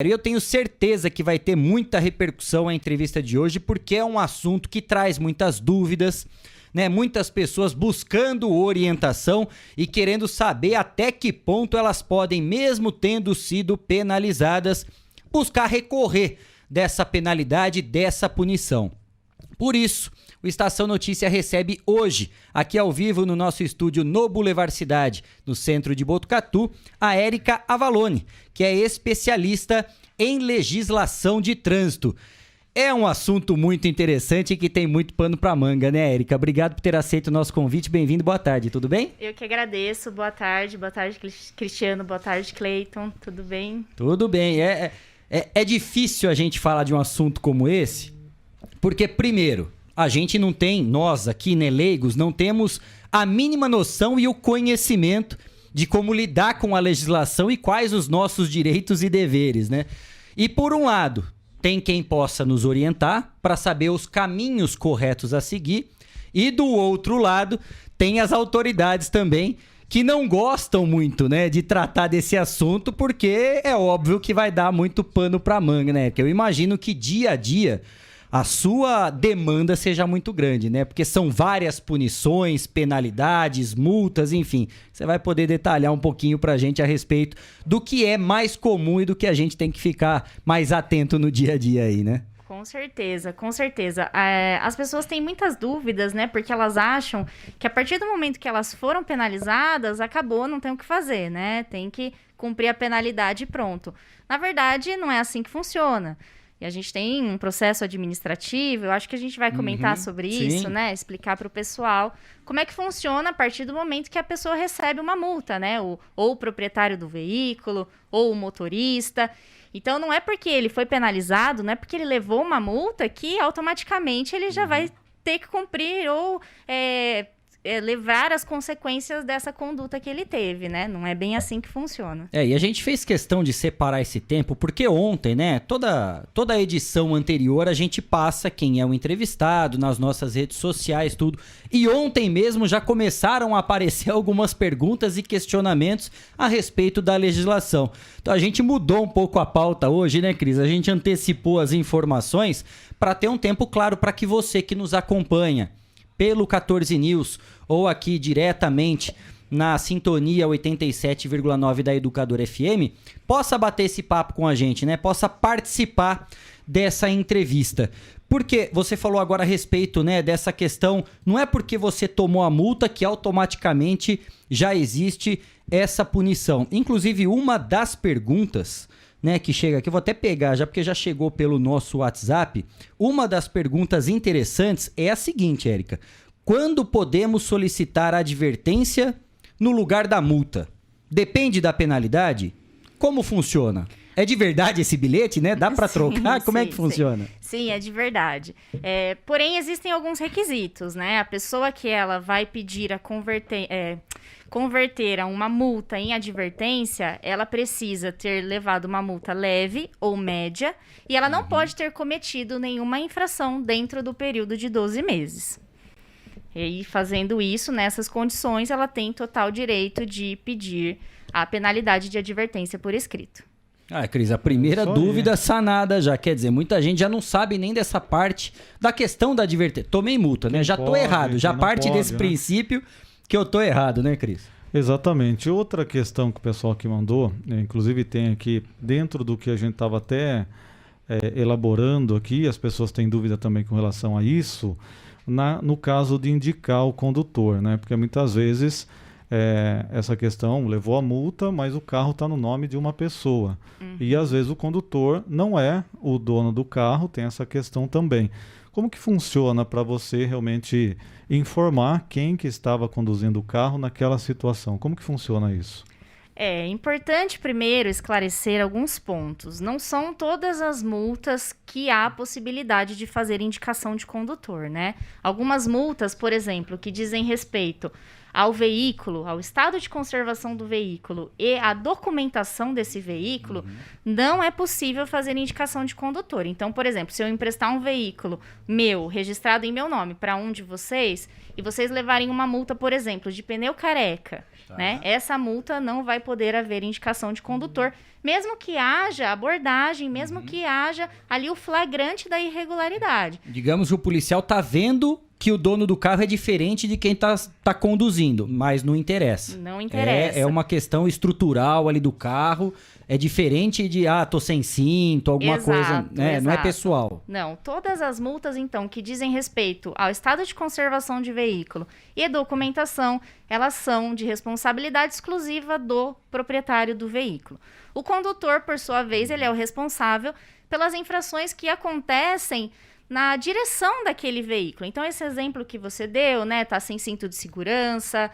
E eu tenho certeza que vai ter muita repercussão a entrevista de hoje, porque é um assunto que traz muitas dúvidas, né? Muitas pessoas buscando orientação e querendo saber até que ponto elas podem, mesmo tendo sido penalizadas, buscar recorrer dessa penalidade, dessa punição. Por isso, o Estação Notícia recebe hoje, aqui ao vivo no nosso estúdio no Boulevard Cidade, no centro de Botucatu, a Érica Avalone, que é especialista em legislação de trânsito. É um assunto muito interessante e que tem muito pano para manga, né, Érica? Obrigado por ter aceito o nosso convite. Bem-vindo, boa tarde, tudo bem? Eu que agradeço. Boa tarde, Cristiano, boa tarde, Cleiton, tudo bem? Tudo bem. É difícil a gente falar de um assunto como esse, porque, primeiro, a gente não tem, nós aqui, né, leigos, não temos a mínima noção e o conhecimento de como lidar com a legislação e quais os nossos direitos e deveres, né? E, por um lado, tem quem possa nos orientar para saber os caminhos corretos a seguir, e, do outro lado, tem as autoridades também que não gostam muito, né, de tratar desse assunto, porque é óbvio que vai dar muito pano para manga, né? Porque eu imagino que dia a dia a sua demanda seja muito grande, né? Porque são várias punições, penalidades, multas, enfim. Você vai poder detalhar um pouquinho pra gente a respeito do que é mais comum e do que a gente tem que ficar mais atento no dia a dia aí, né? Com certeza, com certeza. As pessoas têm muitas dúvidas, né? Porque elas acham que a partir do momento que elas foram penalizadas, acabou, não tem o que fazer, né? Tem que cumprir a penalidade e pronto. Na verdade, não é assim que funciona. E a gente tem um processo administrativo, eu acho que a gente vai comentar sobre isso, né? Explicar para o pessoal como é que funciona a partir do momento que a pessoa recebe uma multa, né? Ou o proprietário do veículo, ou o motorista. Então, não é porque ele foi penalizado, não é porque ele levou uma multa que automaticamente ele já vai ter que cumprir ou levar as consequências dessa conduta que ele teve, né? Não é bem assim que funciona. E a gente fez questão de separar esse tempo, porque ontem, né, toda a edição anterior a gente passa quem é o entrevistado nas nossas redes sociais, tudo. E ontem mesmo já começaram a aparecer algumas perguntas e questionamentos a respeito da legislação. Então a gente mudou um pouco a pauta hoje, né, Cris? A gente antecipou as informações para ter um tempo claro para que você que nos acompanha pelo 14 News ou aqui diretamente na sintonia 87,9 da Educador FM, possa bater esse papo com a gente, né? Possa participar dessa entrevista. Porque você falou agora a respeito, né, dessa questão, não é porque você tomou a multa que automaticamente já existe essa punição. Inclusive, uma das perguntas, né, que chega aqui, eu vou até pegar já porque já chegou pelo nosso WhatsApp. Uma das perguntas interessantes é a seguinte, Érica: quando podemos solicitar advertência no lugar da multa? Depende da penalidade? Como funciona? É de verdade esse bilhete, né? Dá para trocar? Como é que funciona? Sim, é de verdade. Porém, existem alguns requisitos, né? A pessoa que ela vai pedir a converter a uma multa em advertência, ela precisa ter levado uma multa leve ou média e ela não pode ter cometido nenhuma infração dentro do período de 12 meses. E fazendo isso, nessas condições, ela tem total direito de pedir a penalidade de advertência por escrito. Cris, a primeira dúvida sanada já, quer dizer, muita gente já não sabe nem dessa parte da questão da advertência. Tomei multa, né? Já tô errado, já parte desse princípio que eu tô errado, né, Cris? Exatamente. Outra questão que o pessoal aqui mandou, inclusive tem aqui dentro do que a gente estava até elaborando aqui, as pessoas têm dúvida também com relação a isso, no caso de indicar o condutor, né? Porque muitas vezes essa questão levou a multa, mas o carro está no nome de uma pessoa. E às vezes o condutor não é o dono do carro, tem essa questão também. Como que funciona para você realmente informar quem que estava conduzindo o carro naquela situação? Como que funciona isso? É importante primeiro esclarecer alguns pontos. Não são todas as multas que há possibilidade de fazer indicação de condutor, né? Algumas multas, por exemplo, que dizem respeito ao veículo, ao estado de conservação do veículo e à documentação desse veículo, não é possível fazer indicação de condutor. Então, por exemplo, se eu emprestar um veículo meu, registrado em meu nome, para um de vocês, e vocês levarem uma multa, por exemplo, de pneu careca, né? Essa multa não vai poder haver indicação de condutor, mesmo que haja abordagem, mesmo que haja ali o flagrante da irregularidade. Digamos que o policial tá vendo que o dono do carro é diferente de quem tá conduzindo, mas não interessa. Não interessa. É uma questão estrutural ali do carro, é diferente de, tô sem cinto, alguma coisa, né? Não é pessoal. Não, todas as multas, então, que dizem respeito ao estado de conservação de veículo e documentação, elas são de responsabilidade exclusiva do proprietário do veículo. O condutor, por sua vez, ele é o responsável pelas infrações que acontecem na direção daquele veículo. Então, esse exemplo que você deu, né? Tá sem cinto de segurança,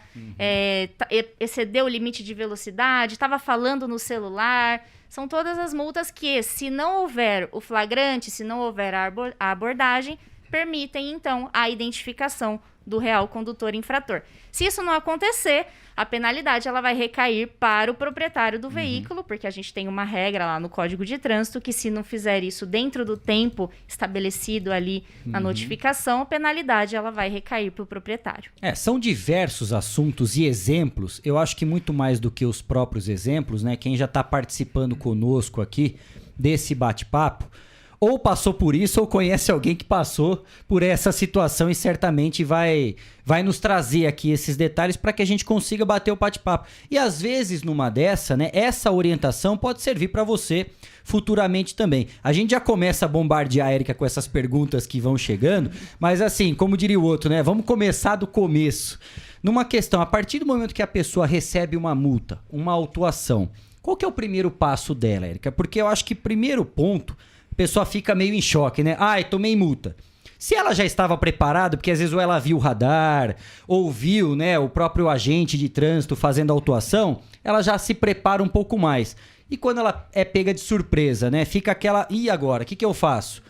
excedeu o limite de velocidade, estava falando no celular. São todas as multas que, se não houver o flagrante, se não houver a abordagem, permitem, então, a identificação do real condutor infrator. Se isso não acontecer, a penalidade ela vai recair para o proprietário do veículo, porque a gente tem uma regra lá no Código de Trânsito que, se não fizer isso dentro do tempo estabelecido ali na notificação, a penalidade ela vai recair para o proprietário. São diversos assuntos e exemplos. Eu acho que muito mais do que os próprios exemplos, né? Quem já está participando conosco aqui desse bate-papo, ou passou por isso, ou conhece alguém que passou por essa situação e certamente vai nos trazer aqui esses detalhes para que a gente consiga bater o bate-papo. E às vezes, numa dessa, né, essa orientação pode servir para você futuramente também. A gente já começa a bombardear a Érica com essas perguntas que vão chegando, mas assim, como diria o outro, né, vamos começar do começo. Numa questão, a partir do momento que a pessoa recebe uma multa, uma autuação, qual que é o primeiro passo dela, Érica? Porque eu acho que primeiro ponto, a pessoa fica meio em choque, né? Tomei multa. Se ela já estava preparada, porque às vezes ou ela viu o radar, ou viu, né, o próprio agente de trânsito fazendo a autuação, ela já se prepara um pouco mais. E quando ela é pega de surpresa, né, fica aquela, e agora? O que eu faço?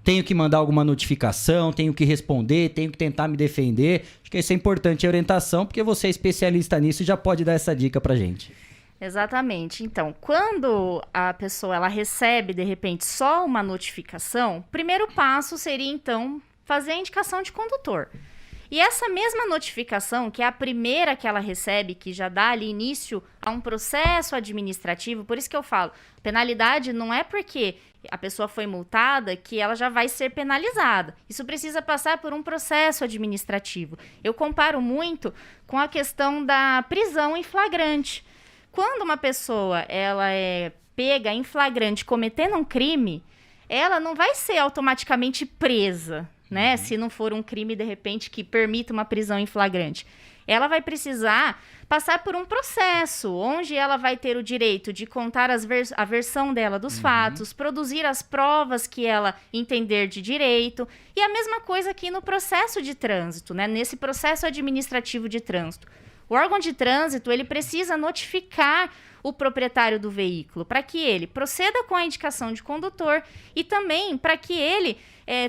Tenho que mandar alguma notificação, tenho que responder, tenho que tentar me defender. Acho que isso é importante, a orientação, porque você é especialista nisso e já pode dar essa dica pra gente. Exatamente. Então, quando a pessoa ela recebe, de repente, só uma notificação, o primeiro passo seria, então, fazer a indicação de condutor. E essa mesma notificação, que é a primeira que ela recebe, que já dá ali início a um processo administrativo, por isso que eu falo, penalidade não é porque a pessoa foi multada que ela já vai ser penalizada. Isso precisa passar por um processo administrativo. Eu comparo muito com a questão da prisão em flagrante. Quando uma pessoa ela é pega em flagrante cometendo um crime, ela não vai ser automaticamente presa, né? Se não for um crime, de repente, que permita uma prisão em flagrante. Ela vai precisar passar por um processo, onde ela vai ter o direito de contar a versão dela dos fatos, produzir as provas que ela entender de direito. E a mesma coisa aqui no processo de trânsito, né? Nesse processo administrativo de trânsito. O órgão de trânsito, ele precisa notificar o proprietário do veículo para que ele proceda com a indicação de condutor e também para que ele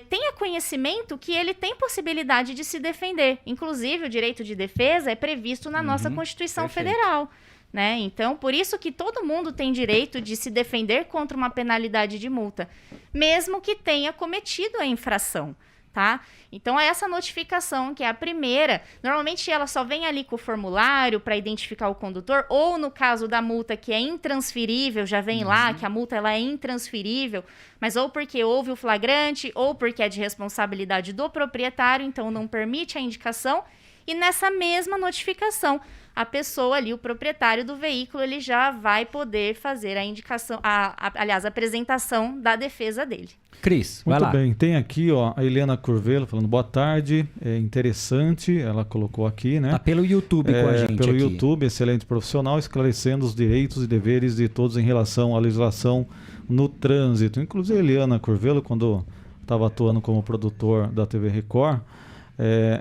tenha conhecimento que ele tem possibilidade de se defender. Inclusive, o direito de defesa é previsto na nossa Constituição Federal, né? Então, por isso que todo mundo tem direito de se defender contra uma penalidade de multa, mesmo que tenha cometido a infração. Tá? Então, é essa notificação que é a primeira. Normalmente, ela só vem ali com o formulário para identificar o condutor, ou no caso da multa, que é intransferível, já vem lá que a multa ela é intransferível, mas ou porque houve o flagrante, ou porque é de responsabilidade do proprietário, então não permite a indicação. E nessa mesma notificação, a pessoa ali, o proprietário do veículo, ele já vai poder fazer a indicação, aliás, a apresentação da defesa dele. Cris, vai lá. Muito bem, tem aqui a Helena Curvelo falando boa tarde, é interessante, ela colocou aqui, né? Tá pelo YouTube com a gente pelo aqui. YouTube, excelente profissional, esclarecendo os direitos e deveres de todos em relação à legislação no trânsito. Inclusive a Helena Curvelo, quando estava atuando como produtor da TV Record,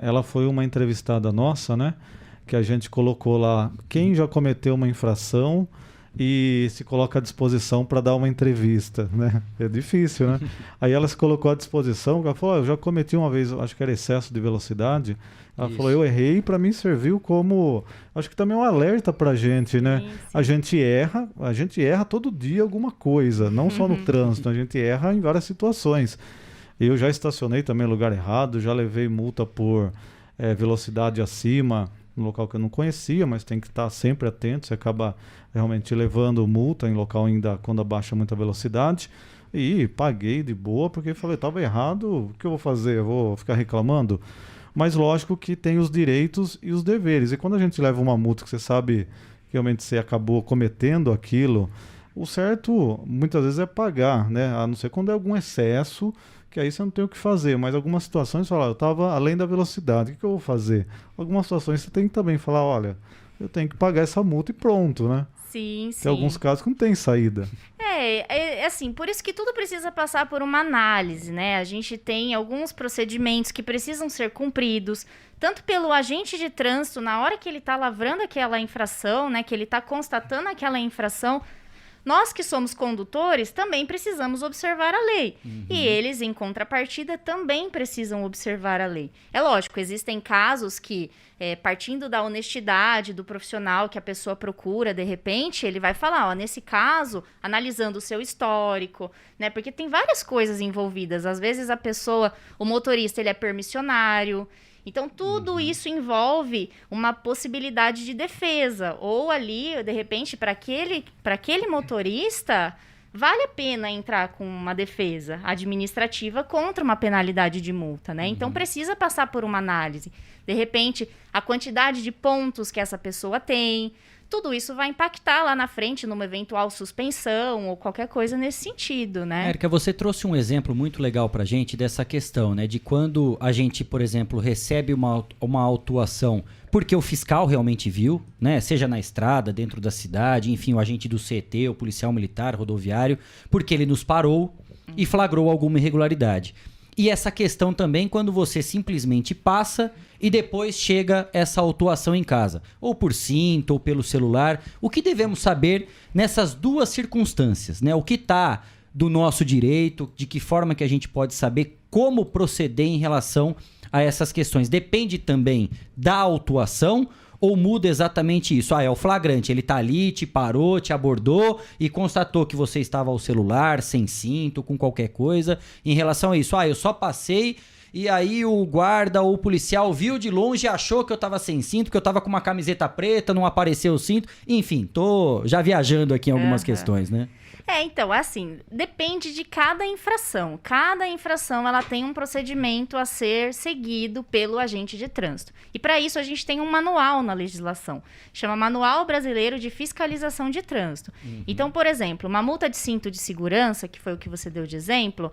ela foi uma entrevistada nossa, né? Que a gente colocou lá quem já cometeu uma infração e se coloca à disposição para dar uma entrevista, né? É difícil, né? Aí ela se colocou à disposição, ela falou, eu já cometi uma vez, acho que era excesso de velocidade. Ela falou, eu errei, para mim serviu como, acho que também é um alerta para a gente, né? Sim. A gente erra todo dia alguma coisa, não só no trânsito, a gente erra em várias situações. Eu já estacionei também no lugar errado, já levei multa por velocidade acima num local que eu não conhecia, mas tem que estar sempre atento, você acaba realmente levando multa em local ainda quando abaixa muita velocidade. E paguei de boa, porque falei, estava errado, o que eu vou fazer? Eu vou ficar reclamando? Mas lógico que tem os direitos e os deveres. E quando a gente leva uma multa que você sabe que realmente você acabou cometendo aquilo, o certo muitas vezes é pagar, né? A não ser quando é algum excesso, que aí você não tem o que fazer. Mas algumas situações, falar, eu estava além da velocidade, o que eu vou fazer? Algumas situações você tem que também falar, olha, eu tenho que pagar essa multa e pronto, né? Sim, sim. Tem alguns casos que não tem saída. É assim, por isso que tudo precisa passar por uma análise, né? A gente tem alguns procedimentos que precisam ser cumpridos, tanto pelo agente de trânsito, na hora que ele está lavrando aquela infração, né? Que ele está constatando aquela infração. Nós que somos condutores também precisamos observar a lei. E eles, em contrapartida, também precisam observar a lei. É lógico, existem casos que, partindo da honestidade do profissional que a pessoa procura, de repente, ele vai falar, ó, nesse caso, analisando o seu histórico, né? Porque tem várias coisas envolvidas. Às vezes a pessoa, o motorista, ele é permissionário. Então, tudo isso envolve uma possibilidade de defesa. Ou ali, de repente, para aquele motorista, vale a pena entrar com uma defesa administrativa contra uma penalidade de multa, né? Então, precisa passar por uma análise. De repente, a quantidade de pontos que essa pessoa tem, tudo isso vai impactar lá na frente numa eventual suspensão ou qualquer coisa nesse sentido, né? Érica, você trouxe um exemplo muito legal pra gente dessa questão, né? De quando a gente, por exemplo, recebe uma autuação porque o fiscal realmente viu, né? Seja na estrada, dentro da cidade, enfim, o agente do CT, o policial militar, rodoviário, porque ele nos parou e flagrou alguma irregularidade. E essa questão também quando você simplesmente passa e depois chega essa autuação em casa, ou por cinto, ou pelo celular. O que devemos saber nessas duas circunstâncias, né? O que está do nosso direito, de que forma que a gente pode saber como proceder em relação a essas questões. Depende também da autuação ou muda exatamente isso? É o flagrante, ele tá ali, te parou, te abordou e constatou que você estava ao celular, sem cinto, com qualquer coisa. Em relação a isso, eu só passei e aí o guarda ou o policial viu de longe e achou que eu tava sem cinto, que eu tava com uma camiseta preta, não apareceu o cinto. Enfim, tô já viajando aqui em algumas questões, né? Então, assim, depende de cada infração. Cada infração, ela tem um procedimento a ser seguido pelo agente de trânsito. E para isso, a gente tem um manual na legislação. Chama Manual Brasileiro de Fiscalização de Trânsito. Então, por exemplo, uma multa de cinto de segurança, que foi o que você deu de exemplo,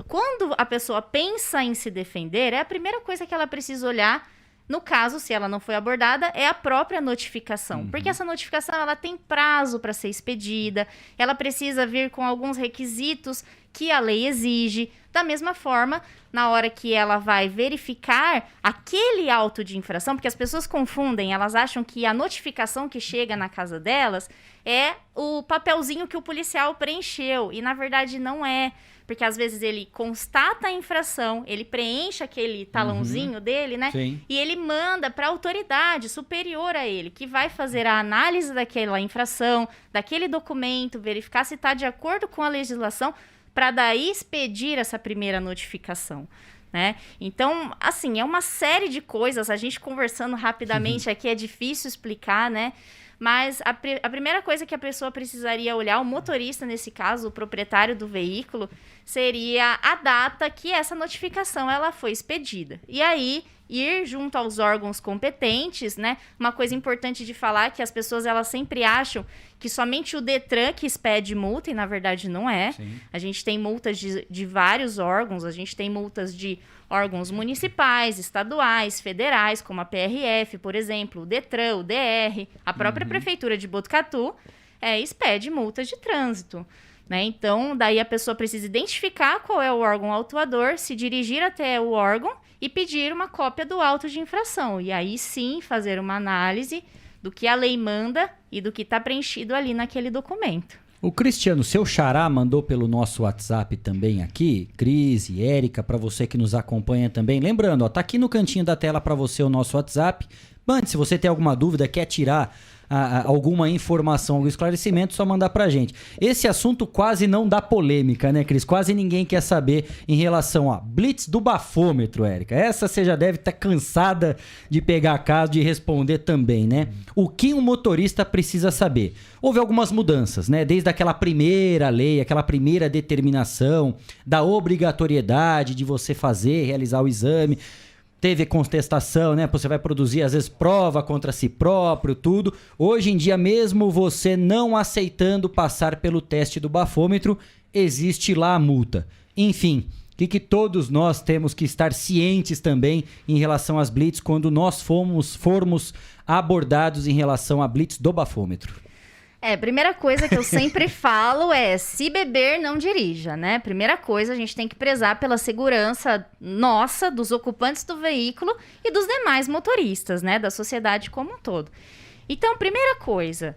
quando a pessoa pensa em se defender, a primeira coisa que ela precisa olhar. No caso, se ela não foi abordada, é a própria notificação. Porque essa notificação ela tem prazo para ser expedida, ela precisa vir com alguns requisitos que a lei exige. Da mesma forma, na hora que ela vai verificar aquele auto de infração, porque as pessoas confundem, elas acham que a notificação que chega na casa delas é o papelzinho que o policial preencheu. E, na verdade, não é. Porque às vezes ele constata a infração, ele preenche aquele talãozinho dele, né? Sim. E ele manda para a autoridade superior a ele, que vai fazer a análise daquela infração, daquele documento, verificar se está de acordo com a legislação, para daí expedir essa primeira notificação, né? Então, assim, é uma série de coisas. A gente conversando rapidamente aqui é difícil explicar, né? Mas a primeira coisa que a pessoa precisaria olhar, o motorista nesse caso, o proprietário do veículo, seria a data que essa notificação ela foi expedida. E aí, ir junto aos órgãos competentes, né? Uma coisa importante de falar é que as pessoas elas sempre acham que somente o Detran que expede multa, e na verdade não é. Sim. A gente tem multas de vários órgãos, a gente tem multas de órgãos municipais, estaduais, federais, como a PRF, por exemplo, o Detran, o DR, a própria Prefeitura de Botucatu expede multas de trânsito, né? Então, daí a pessoa precisa identificar qual é o órgão autuador, se dirigir até o órgão e pedir uma cópia do auto de infração. E aí sim fazer uma análise do que a lei manda e do que está preenchido ali naquele documento. O Cristiano, seu xará, mandou pelo nosso WhatsApp também aqui, Cris e Érica, para você que nos acompanha também. Lembrando, tá aqui no cantinho da tela para você o nosso WhatsApp. Mande, se você tem alguma dúvida, quer tirar alguma informação, algum esclarecimento, só mandar pra gente. Esse assunto quase não dá polêmica, né, Cris? Quase ninguém quer saber em relação a blitz do bafômetro, Érica. Essa você já deve estar cansada de pegar caso, de responder também, né? O que um motorista precisa saber? Houve algumas mudanças, né? Desde aquela primeira lei, aquela primeira determinação da obrigatoriedade de você realizar o exame. Teve contestação, né? Você vai produzir, às vezes, prova contra si próprio, tudo. Hoje em dia, mesmo você não aceitando passar pelo teste do bafômetro, existe lá a multa. Enfim, o que todos nós temos que estar cientes também em relação às blitz quando nós formos abordados em relação à blitz do bafômetro? Primeira coisa que eu sempre falo é, se beber, não dirija, né? Primeira coisa, a gente tem que prezar pela segurança nossa, dos ocupantes do veículo e dos demais motoristas, né? Da sociedade como um todo. Então, primeira coisa,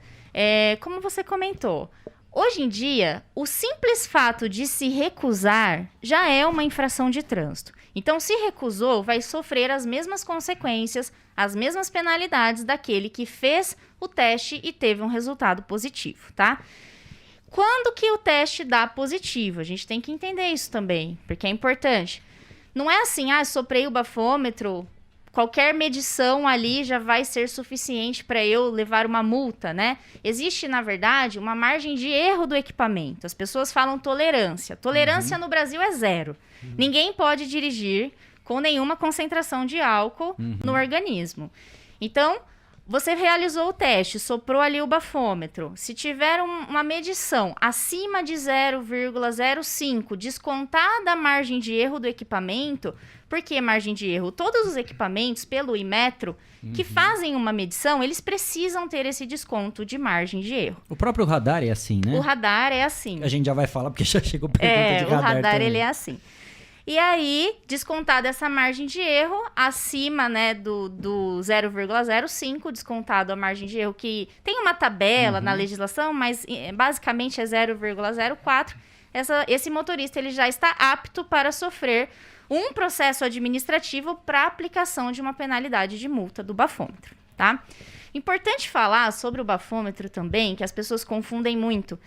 como você comentou, hoje em dia, o simples fato de se recusar já é uma infração de trânsito. Então, se recusou, vai sofrer as mesmas consequências, as mesmas penalidades daquele que fez o teste e teve um resultado positivo, tá? Quando que o teste dá positivo? A gente tem que entender isso também, porque é importante. Não é assim, soprei o bafômetro, qualquer medição ali já vai ser suficiente para eu levar uma multa, né? Existe, na verdade, uma margem de erro do equipamento. As pessoas falam tolerância. Tolerância no Brasil é 0. Ninguém pode dirigir com nenhuma concentração de álcool no organismo. Então, você realizou o teste, soprou ali o bafômetro. Se tiver uma medição acima de 0,05, descontada a margem de erro do equipamento. Por que margem de erro? Todos os equipamentos, pelo Inmetro, que fazem uma medição, eles precisam ter esse desconto de margem de erro. O próprio radar é assim, né? O radar é assim. A gente já vai falar, porque já chegou pergunta de radar o radar também. ele é assim. E aí, descontada essa margem de erro, acima, né, do 0,05, descontado a margem de erro, que tem uma tabela na legislação, mas basicamente é 0,04, esse motorista ele já está apto para sofrer um processo administrativo para aplicação de uma penalidade de multa do bafômetro, tá? Importante falar sobre o bafômetro também, que as pessoas confundem muito.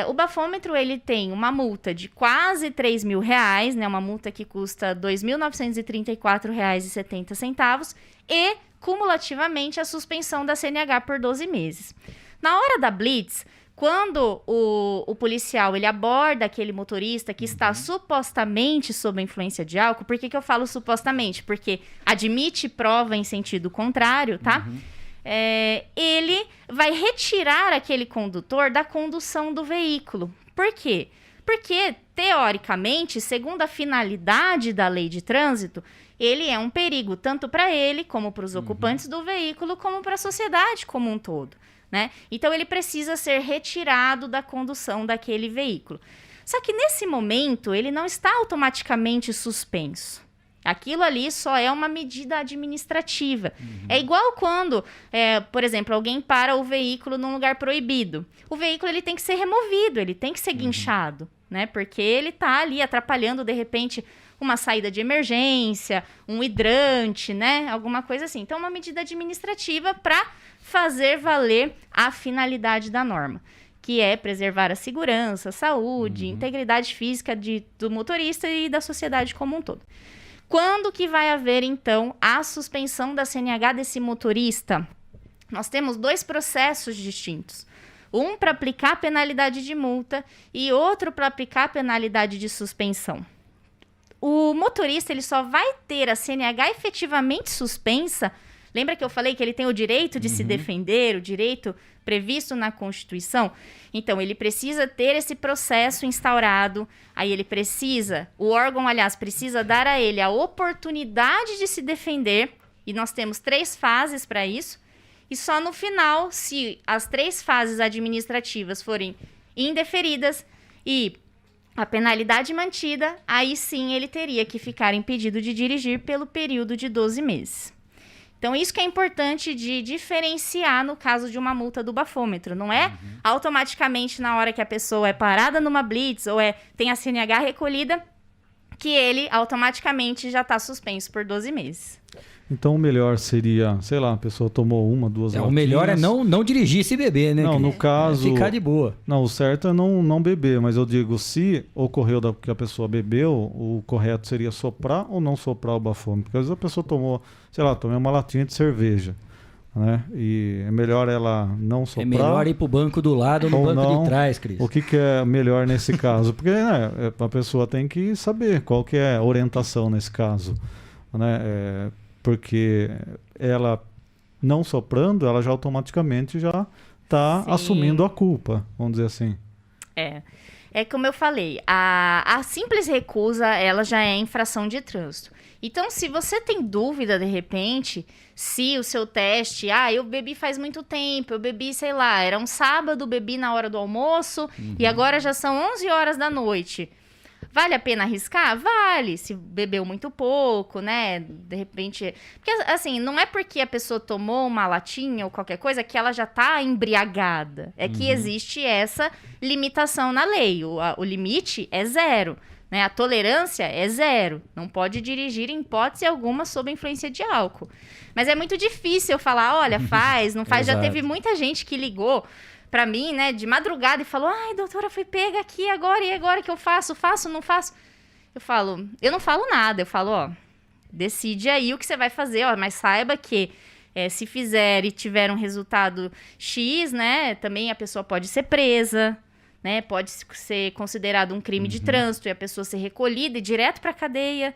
O bafômetro, ele tem uma multa de quase R$3.000, né? Uma multa que custa R$ 2.934,70 e, cumulativamente, a suspensão da CNH por 12 meses. Na hora da blitz, quando o policial ele aborda aquele motorista que está supostamente sob a influência de álcool, por que eu falo supostamente? Porque admite prova em sentido contrário, tá? Ele vai retirar aquele condutor da condução do veículo. Por quê? Porque, teoricamente, segundo a finalidade da lei de trânsito, ele é um perigo tanto para ele, como para os ocupantes do veículo, como para a sociedade como um todo, né? Então, ele precisa ser retirado da condução daquele veículo. Só que, nesse momento, ele não está automaticamente suspenso. Aquilo ali só é uma medida administrativa. É igual quando, por exemplo, alguém para o veículo num lugar proibido. O veículo ele tem que ser removido, ele tem que ser guinchado, né? Porque ele está ali atrapalhando, de repente, uma saída de emergência, um hidrante, né? Alguma coisa assim. Então, uma medida administrativa para fazer valer a finalidade da norma, que é preservar a segurança, a saúde, integridade física do motorista e da sociedade como um todo. Quando que vai haver, então, a suspensão da CNH desse motorista? Nós temos 2 processos distintos. Um para aplicar a penalidade de multa e outro para aplicar a penalidade de suspensão. O motorista ele só vai ter a CNH efetivamente suspensa. Lembra que eu falei que ele tem o direito de se defender, o direito previsto na Constituição? Então, ele precisa ter esse processo instaurado, aí o órgão, aliás, precisa dar a ele a oportunidade de se defender, e nós temos 3 fases para isso, e só no final, se as 3 fases administrativas forem indeferidas e a penalidade mantida, aí sim ele teria que ficar impedido de dirigir pelo período de 12 meses. Então, isso que é importante de diferenciar no caso de uma multa do bafômetro. Não é automaticamente na hora que a pessoa é parada numa blitz ou tem a CNH recolhida que ele automaticamente já está suspenso por 12 meses. Então o melhor seria, sei lá, a pessoa tomou 1, 2 O melhor é não dirigir se beber, né? Não, no caso... ficar de boa. Não, o certo é não beber, mas eu digo, se ocorreu que a pessoa bebeu, o correto seria soprar ou não soprar o bafômetro. Porque às vezes a pessoa tomou, sei lá, tomou uma latinha de cerveja, né? E é melhor ela não soprar. É melhor ir pro banco do lado ou no banco não. de trás, Cris. O que é melhor nesse caso? Porque né, a pessoa tem que saber qual que é a orientação nesse caso, né? Porque ela não soprando, ela já automaticamente já está assumindo a culpa, vamos dizer assim. É como eu falei, a simples recusa, ela já é infração de trânsito. Então, se você tem dúvida, de repente, se o seu teste... eu bebi faz muito tempo, eu bebi, sei lá, era um sábado, bebi na hora do almoço, e agora já são 11 horas da noite. Vale a pena arriscar? Vale, se bebeu muito pouco, né? De repente... Porque, assim, não é porque a pessoa tomou uma latinha ou qualquer coisa que ela já tá embriagada. É que existe essa limitação na lei. O limite é 0, né? A tolerância é 0. Não pode dirigir em hipótese alguma sob a influência de álcool. Mas é muito difícil eu falar, olha, faz, não faz. Já teve muita gente que ligou pra mim, né, de madrugada e falou, doutora, fui pega aqui agora, e agora que eu faço? Faço, não faço? Eu não falo nada, eu falo, decide aí o que você vai fazer, mas saiba que se fizer e tiver um resultado X, né, também a pessoa pode ser presa, né, pode ser considerado um crime de trânsito e a pessoa ser recolhida e direto pra cadeia,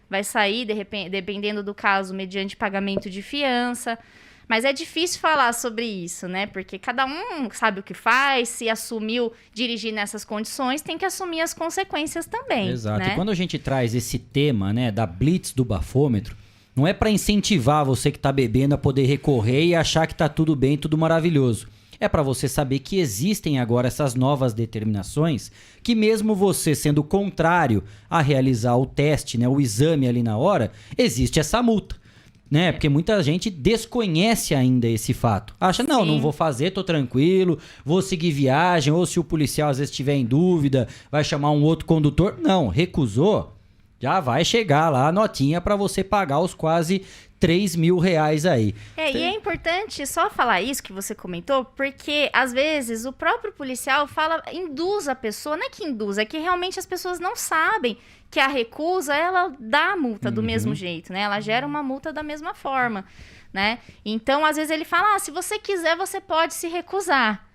vai sair, dependendo do caso, mediante pagamento de fiança. Mas é difícil falar sobre isso, né? Porque cada um sabe o que faz, se assumiu dirigir nessas condições, tem que assumir as consequências também. Exato. Né? E quando a gente traz esse tema, né, da blitz do bafômetro, não é para incentivar você que tá bebendo a poder recorrer e achar que tá tudo bem, tudo maravilhoso. É para você saber que existem agora essas novas determinações, que mesmo você sendo contrário a realizar o teste, né, o exame ali na hora, existe essa multa. Né? Porque muita gente desconhece ainda esse fato. Acha, não vou fazer, tô tranquilo, vou seguir viagem, ou se o policial às vezes estiver em dúvida, vai chamar um outro condutor. Não, recusou, já vai chegar lá a notinha para você pagar os quase 3 mil reais aí. E é importante só falar isso que você comentou, porque às vezes o próprio policial induz a pessoa, não é que induz, é que realmente as pessoas não sabem que a recusa, ela dá a multa do mesmo jeito, né? Ela gera uma multa da mesma forma, né? Então, às vezes ele fala, se você quiser, você pode se recusar.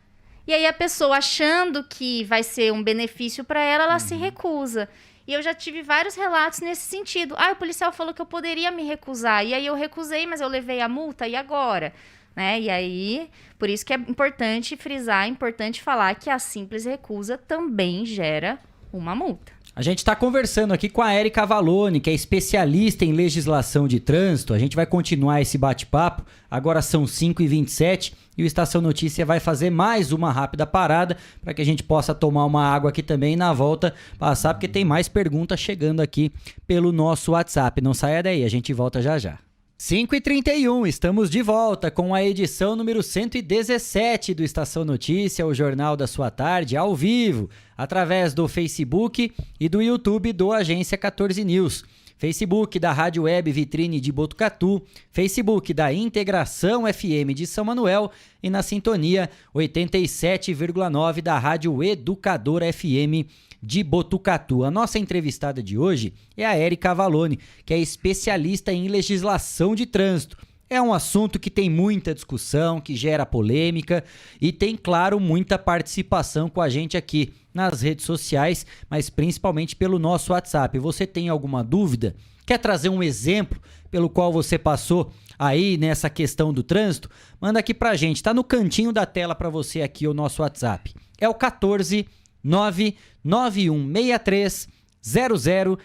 E aí a pessoa, achando que vai ser um benefício para ela se recusa. E eu já tive vários relatos nesse sentido. O policial falou que eu poderia me recusar. E aí eu recusei, mas eu levei a multa, e agora? Né? E aí, por isso que é importante frisar, é importante falar que a simples recusa também gera uma multa. A gente está conversando aqui com a Érica Avalone, que é especialista em legislação de trânsito. A gente vai continuar esse bate-papo. Agora são 5h27 e o Estação Notícia vai fazer mais uma rápida parada para que a gente possa tomar uma água aqui também e na volta passar, porque tem mais perguntas chegando aqui pelo nosso WhatsApp. Não saia daí, a gente volta já já. 5h31, estamos de volta com a edição número 117 do Estação Notícia, o Jornal da Sua Tarde, ao vivo, através do Facebook e do YouTube do Agência 14 News. Facebook da Rádio Web Vitrine de Botucatu, Facebook da Integração FM de São Manuel e na sintonia 87,9 da Rádio Educador FM de Botucatu. A nossa entrevistada de hoje é a Érica Avalone, que é especialista em legislação de trânsito. É um assunto que tem muita discussão, que gera polêmica e tem, claro, muita participação com a gente aqui nas redes sociais, mas principalmente pelo nosso WhatsApp. Você tem alguma dúvida? Quer trazer um exemplo pelo qual você passou aí nessa questão do trânsito? Manda aqui pra gente, tá no cantinho da tela pra você aqui o nosso WhatsApp. É o 14 99163 0000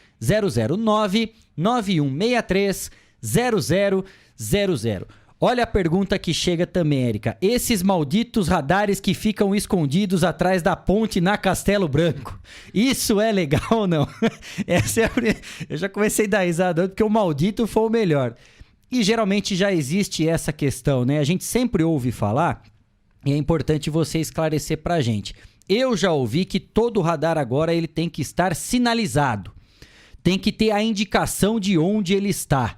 99163 0000. Olha a pergunta que chega também, Érica. Esses malditos radares que ficam escondidos atrás da ponte na Castelo Branco, isso é legal ou não? Eu já comecei a dar risada porque o maldito foi o melhor. E geralmente já existe essa questão, né? A gente sempre ouve falar e é importante você esclarecer pra gente. Eu já ouvi que todo radar agora ele tem que estar sinalizado. Tem que ter a indicação de onde ele está.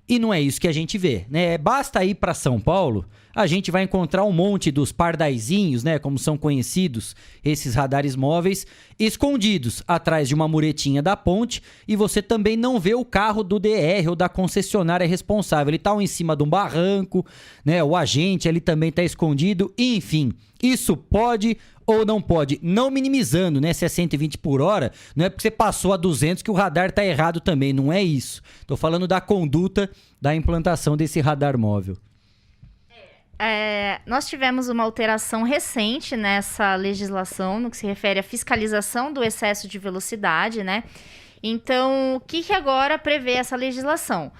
E não é isso que a gente vê, né? Basta ir para São Paulo, a gente vai encontrar um monte dos pardaizinhos, né? Como são conhecidos esses radares móveis, escondidos atrás de uma muretinha da ponte, e você também não vê o carro do DR ou da concessionária responsável. Ele tá em cima de um barranco, né? O agente ali também tá escondido, enfim. Isso pode ou não pode, não minimizando, né? Se é 120 por hora, não é porque você passou a 200 que o radar tá errado também, não é isso. Tô falando da conduta da implantação desse radar móvel. Nós tivemos uma alteração recente nessa legislação no que se refere à fiscalização do excesso de velocidade, né? Então, o que agora prevê essa legislação?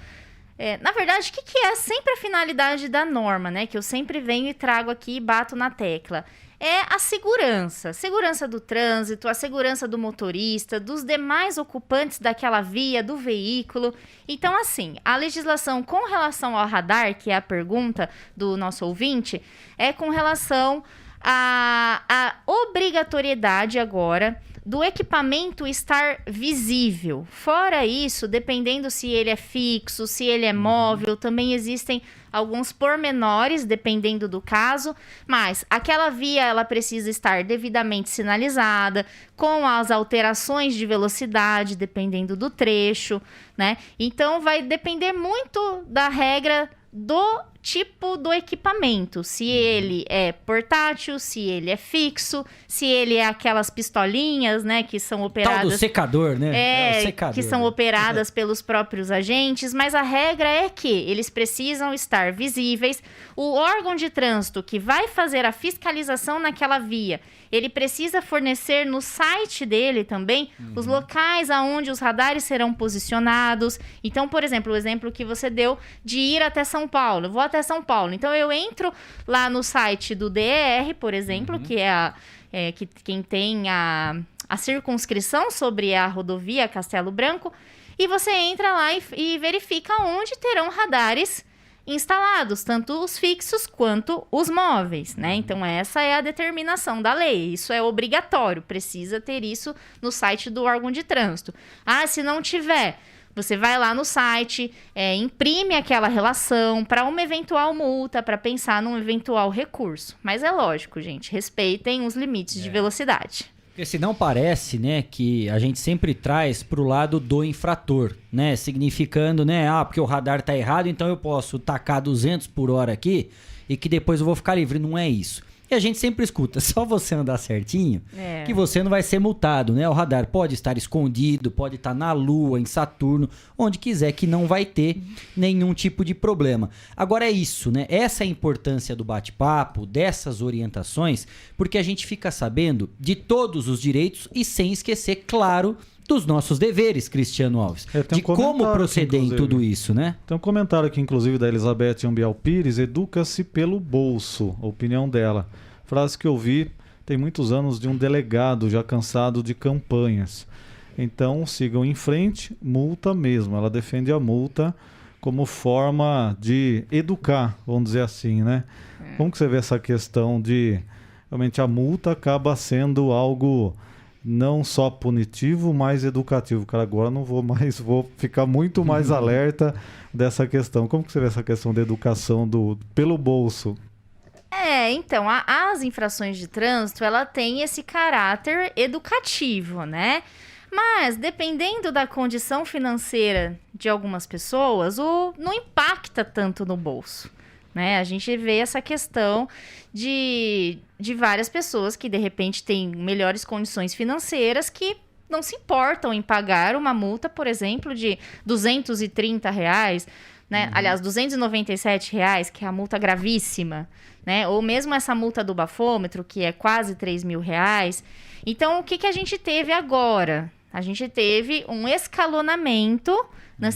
Na verdade, o que é sempre a finalidade da norma, né? Que eu sempre venho e trago aqui e bato na tecla. É a segurança do trânsito, a segurança do motorista, dos demais ocupantes daquela via, do veículo. Então, assim, a legislação com relação ao radar, que é a pergunta do nosso ouvinte, é com relação à obrigatoriedade agora do equipamento estar visível. Fora isso, dependendo se ele é fixo, se ele é móvel, também existem alguns pormenores, dependendo do caso, mas aquela via ela precisa estar devidamente sinalizada, com as alterações de velocidade, dependendo do trecho, né? Então, vai depender muito da regra do tipo do equipamento, se ele é portátil, se ele é fixo, se ele é aquelas pistolinhas, né, que são operadas... Tal do secador, né? O secador, que são operadas pelos próprios agentes, mas a regra é que eles precisam estar visíveis. O órgão de trânsito que vai fazer a fiscalização naquela via, ele precisa fornecer no site dele também os locais aonde os radares serão posicionados. Então, por exemplo, o exemplo que você deu de ir até São Paulo. Eu vou até São Paulo. Então, eu entro lá no site do DER, por exemplo, que é quem tem a circunscrição sobre a rodovia Castelo Branco, e você entra lá e verifica onde terão radares instalados, tanto os fixos quanto os móveis, né? Então, essa é a determinação da lei. Isso é obrigatório, precisa ter isso no site do órgão de trânsito. Se não tiver, você vai lá no site, imprime aquela relação para uma eventual multa, para pensar num eventual recurso. Mas é lógico, gente, respeitem os limites de velocidade. Porque senão parece, né, que a gente sempre traz pro lado do infrator, né, significando, né, porque o radar tá errado, então eu posso tacar 200 por hora aqui e que depois eu vou ficar livre. Não é isso. E a gente sempre escuta, só você andar certinho, que você não vai ser multado, né? O radar pode estar escondido, pode estar na Lua, em Saturno, onde quiser, que não vai ter nenhum tipo de problema. Agora é isso, né? Essa é a importância do bate-papo, dessas orientações, porque a gente fica sabendo de todos os direitos e sem esquecer, claro, dos nossos deveres, Cristiano Alves. De como proceder em tudo isso, né? Tem um comentário aqui, inclusive, da Elizabeth Ambiel Pires: educa-se pelo bolso, a opinião dela. Frase que eu vi tem muitos anos de um delegado já cansado de campanhas. Então, sigam em frente, multa mesmo. Ela defende a multa como forma de educar, vamos dizer assim, né? Como que você vê essa questão de... Realmente a multa acaba sendo algo não só punitivo, mas educativo. Cara, agora não vou mais, vou ficar muito mais alerta dessa questão. Como que você vê essa questão da educação pelo bolso? Então, as infrações de trânsito, ela tem esse caráter educativo, né? Mas, dependendo da condição financeira de algumas pessoas, não impacta tanto no bolso, né? A gente vê essa questão de várias pessoas que, de repente, têm melhores condições financeiras que não se importam em pagar uma multa, por exemplo, de R$230, né? Aliás, R$297, que é a multa gravíssima, né? Ou mesmo essa multa do bafômetro, que é quase R$3.000. Então, o que a gente teve agora? A gente teve um escalonamento,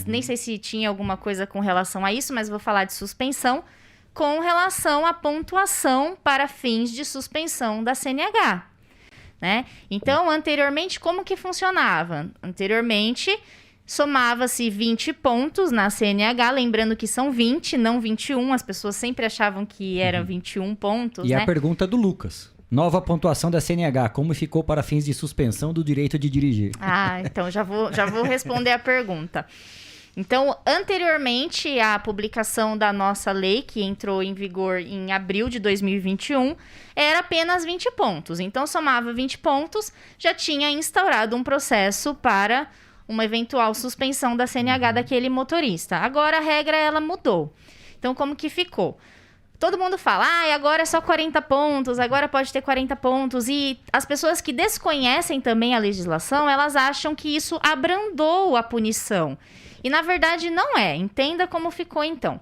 nem sei se tinha alguma coisa com relação a isso, mas vou falar de suspensão, com relação à pontuação para fins de suspensão da CNH, né? Então, anteriormente, como que funcionava? Anteriormente, somava-se 20 pontos na CNH, lembrando que são 20, não 21, as pessoas sempre achavam que eram 21 pontos, né? E a pergunta do Lucas: nova pontuação da CNH, como ficou para fins de suspensão do direito de dirigir? Então já vou responder a pergunta. Então, anteriormente à publicação da nossa lei, que entrou em vigor em abril de 2021, era apenas 20 pontos. Então, somava 20 pontos, já tinha instaurado um processo para uma eventual suspensão da CNH daquele motorista. Agora, a regra, ela mudou. Então, como que ficou? Todo mundo fala, agora é só 40 pontos, agora pode ter 40 pontos. E as pessoas que desconhecem também a legislação, elas acham que isso abrandou a punição. E, na verdade, não é. Entenda como ficou, então.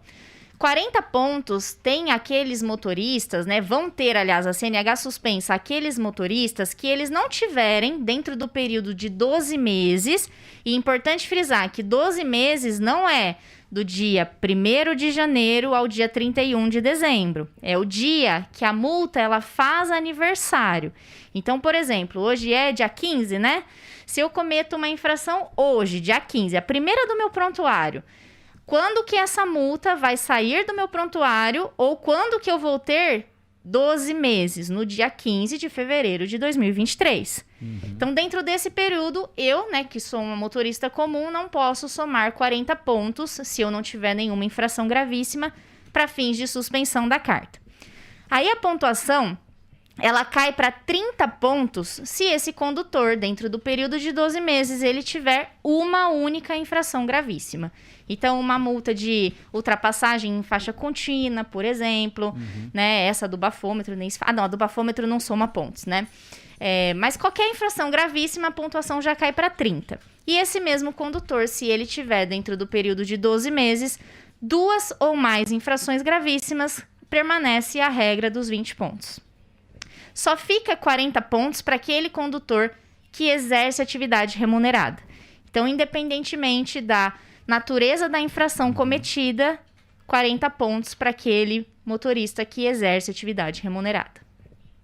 40 pontos tem aqueles motoristas, né? Vão ter, aliás, a CNH suspensa aqueles motoristas que eles não tiverem dentro do período de 12 meses. E é importante frisar que 12 meses não é do dia 1º de janeiro ao dia 31 de dezembro. É o dia que a multa ela faz aniversário. Então, por exemplo, hoje é dia 15, né? Se eu cometo uma infração hoje, dia 15, a primeira do meu prontuário, quando que essa multa vai sair do meu prontuário ou quando que eu vou ter 12 meses? No dia 15 de fevereiro de 2023. Então, dentro desse período, eu, né, que sou uma motorista comum, não posso somar 40 pontos se eu não tiver nenhuma infração gravíssima para fins de suspensão da carta. Aí a pontuação ela cai para 30 pontos se esse condutor, dentro do período de 12 meses, ele tiver uma única infração gravíssima. Então, uma multa de ultrapassagem em faixa contínua, por exemplo, né? Essa do bafômetro, nem se fala. Não, a do bafômetro não soma pontos, né? Mas qualquer infração gravíssima, a pontuação já cai para 30. E esse mesmo condutor, se ele tiver dentro do período de 12 meses, 2 ou mais infrações gravíssimas, permanece a regra dos 20 pontos. Só fica 40 pontos para aquele condutor que exerce atividade remunerada. Então, independentemente da natureza da infração cometida, 40 pontos para aquele motorista que exerce atividade remunerada.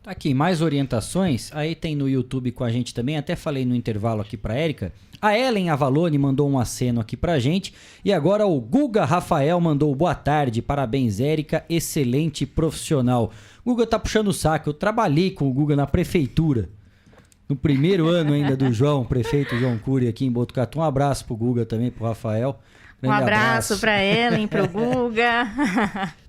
Tá aqui, mais orientações. Aí tem no YouTube com a gente também. Até falei no intervalo aqui para Érica. A Ellen Avalone mandou um aceno aqui pra gente. E agora o Guga Rafael mandou boa tarde. Parabéns, Érica. Excelente profissional. Guga tá puxando o saco. Eu trabalhei com o Guga na prefeitura. No primeiro ano ainda do João, prefeito João Cury aqui em Botucatu. Um abraço pro Guga também, pro Rafael. Um abraço para Ellen, pro Guga.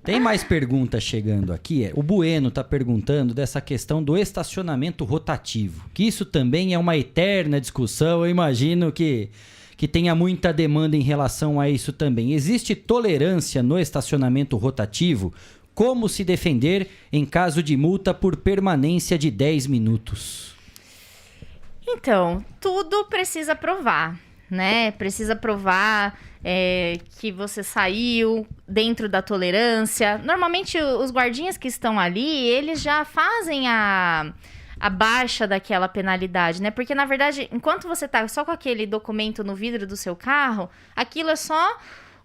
Tem mais perguntas chegando aqui. O Bueno tá perguntando dessa questão do estacionamento rotativo. Que isso também é uma eterna discussão. Eu imagino que tenha muita demanda em relação a isso também. Existe tolerância no estacionamento rotativo? Como se defender em caso de multa por permanência de 10 minutos? Então, tudo precisa provar, né? Precisa provar que você saiu dentro da tolerância. Normalmente, os guardinhas que estão ali, eles já fazem a baixa daquela penalidade, né? Porque, na verdade, enquanto você tá só com aquele documento no vidro do seu carro, aquilo é só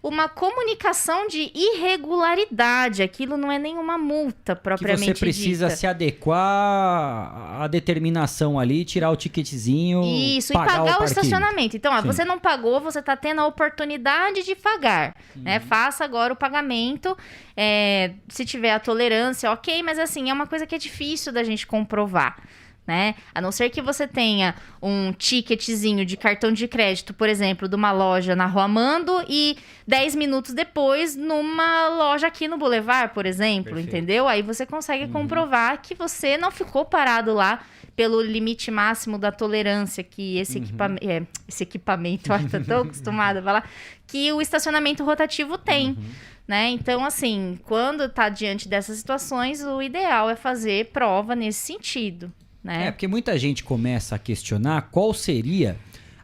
uma comunicação de irregularidade. Aquilo não é nenhuma multa propriamente dita. Que você precisa se adequar à determinação ali, tirar o ticketzinho, isso, e pagar o estacionamento. Então, Sim. Você não pagou, você está tendo a oportunidade de pagar, né? Faça agora o pagamento. Se tiver a tolerância, ok, mas assim, é uma coisa que é difícil da gente comprovar, né? A não ser que você tenha um ticketzinho de cartão de crédito, por exemplo, de uma loja na Rua Amando e 10 minutos depois numa loja aqui no Boulevard, por exemplo, Perfeito. Entendeu? Aí você consegue comprovar que você não ficou parado lá pelo limite máximo da tolerância que esse equipamento, olha, tô tão acostumada a falar, que o estacionamento rotativo tem. Né? Então, assim, quando tá diante dessas situações, o ideal é fazer prova nesse sentido. Né? Porque muita gente começa a questionar qual seria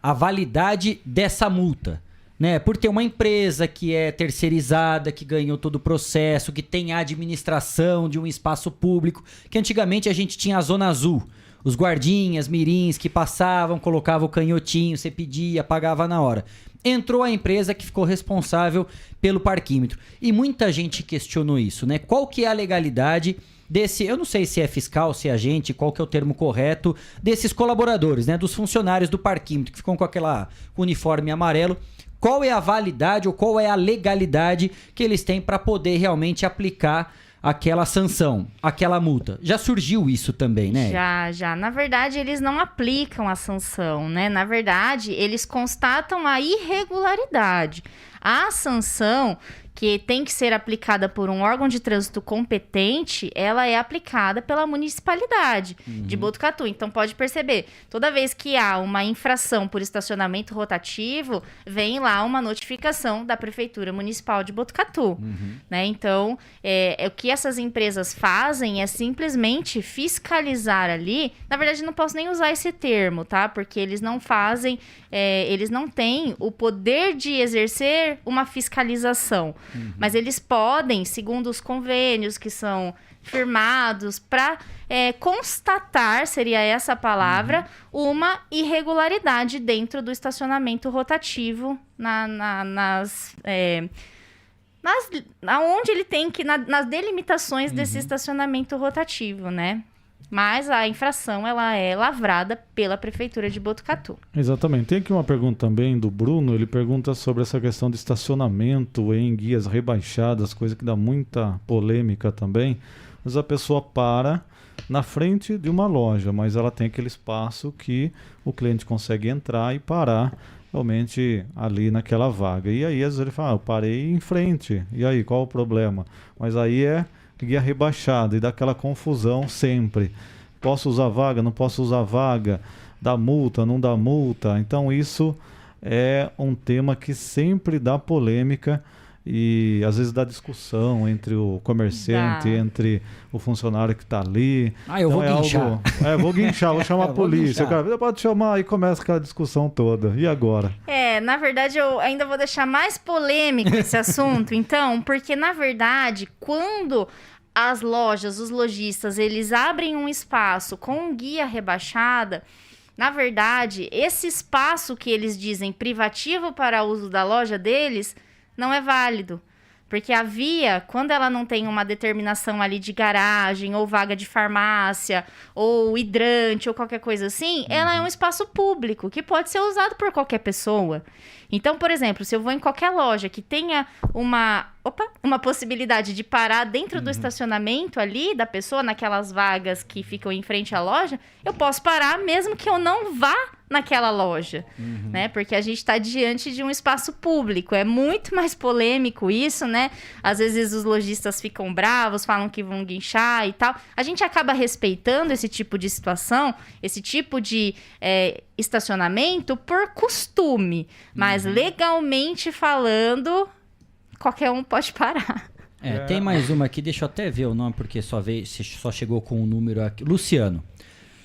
a validade dessa multa, né? Por ter uma empresa que é terceirizada, que ganhou todo o processo, que tem a administração de um espaço público, que antigamente a gente tinha a Zona Azul, os guardinhas, mirins que passavam, colocavam o canhotinho, você pedia, pagava na hora. Entrou a empresa que ficou responsável pelo parquímetro. E muita gente questionou isso, né? Qual que é a legalidade desse, eu não sei se é fiscal, se é agente, qual que é o termo correto, desses colaboradores, né? Dos funcionários do parquímetro, que ficam com aquela uniforme amarelo. Qual é a validade ou qual é a legalidade que eles têm para poder realmente aplicar aquela sanção, aquela multa. Já surgiu isso também, né? Já. Na verdade, eles não aplicam a sanção, né? Na verdade, eles constatam a irregularidade. A sanção, que tem que ser aplicada por um órgão de trânsito competente, ela é aplicada pela municipalidade de Botucatu. Então, pode perceber, toda vez que há uma infração por estacionamento rotativo, vem lá uma notificação da Prefeitura Municipal de Botucatu. Né? Então, o que essas empresas fazem é simplesmente fiscalizar ali. Na verdade, não posso nem usar esse termo, tá? Porque eles não fazem, eles não têm o poder de exercer uma fiscalização. Mas eles podem, segundo os convênios que são firmados, para constatar, seria essa a palavra, uma irregularidade dentro do estacionamento rotativo aonde ele tem que, nas delimitações desse estacionamento rotativo, né? Mas a infração, ela é lavrada pela Prefeitura de Botucatu. Exatamente. Tem aqui uma pergunta também do Bruno. Ele pergunta sobre essa questão de estacionamento em guias rebaixadas, coisa que dá muita polêmica também. Mas a pessoa para na frente de uma loja, mas ela tem aquele espaço que o cliente consegue entrar e parar realmente ali naquela vaga. E aí, às vezes, ele fala, eu parei em frente. E aí, qual o problema? Mas aí guia rebaixada e dá aquela confusão sempre. Posso usar vaga, não posso usar vaga, dá multa, não dá multa. Então isso é um tema que sempre dá polêmica e às vezes dá discussão entre o comerciante, entre o funcionário que está ali. Eu vou guinchar. Vou guinchar, vou chamar a polícia. O cara pode chamar e começa aquela discussão toda. E agora? Na verdade, eu ainda vou deixar mais polêmico esse assunto, então, porque, na verdade, quando as lojas, os lojistas, eles abrem um espaço com guia rebaixada, na verdade, esse espaço que eles dizem privativo para uso da loja deles, não é válido. Porque a via, quando ela não tem uma determinação ali de garagem, ou vaga de farmácia, ou hidrante, ou qualquer coisa assim, ela é um espaço público, que pode ser usado por qualquer pessoa. Então, por exemplo, se eu vou em qualquer loja que tenha uma possibilidade de parar dentro do estacionamento ali da pessoa, naquelas vagas que ficam em frente à loja, eu posso parar mesmo que eu não vá naquela loja, né? Porque a gente está diante de um espaço público. É muito mais polêmico isso, né? Às vezes os lojistas ficam bravos, falam que vão guinchar e tal. A gente acaba respeitando esse tipo de situação, esse tipo de estacionamento por costume. Mas legalmente falando, qualquer um pode parar. Tem mais uma aqui, deixa eu até ver o nome, porque só chegou com um número aqui. Luciano.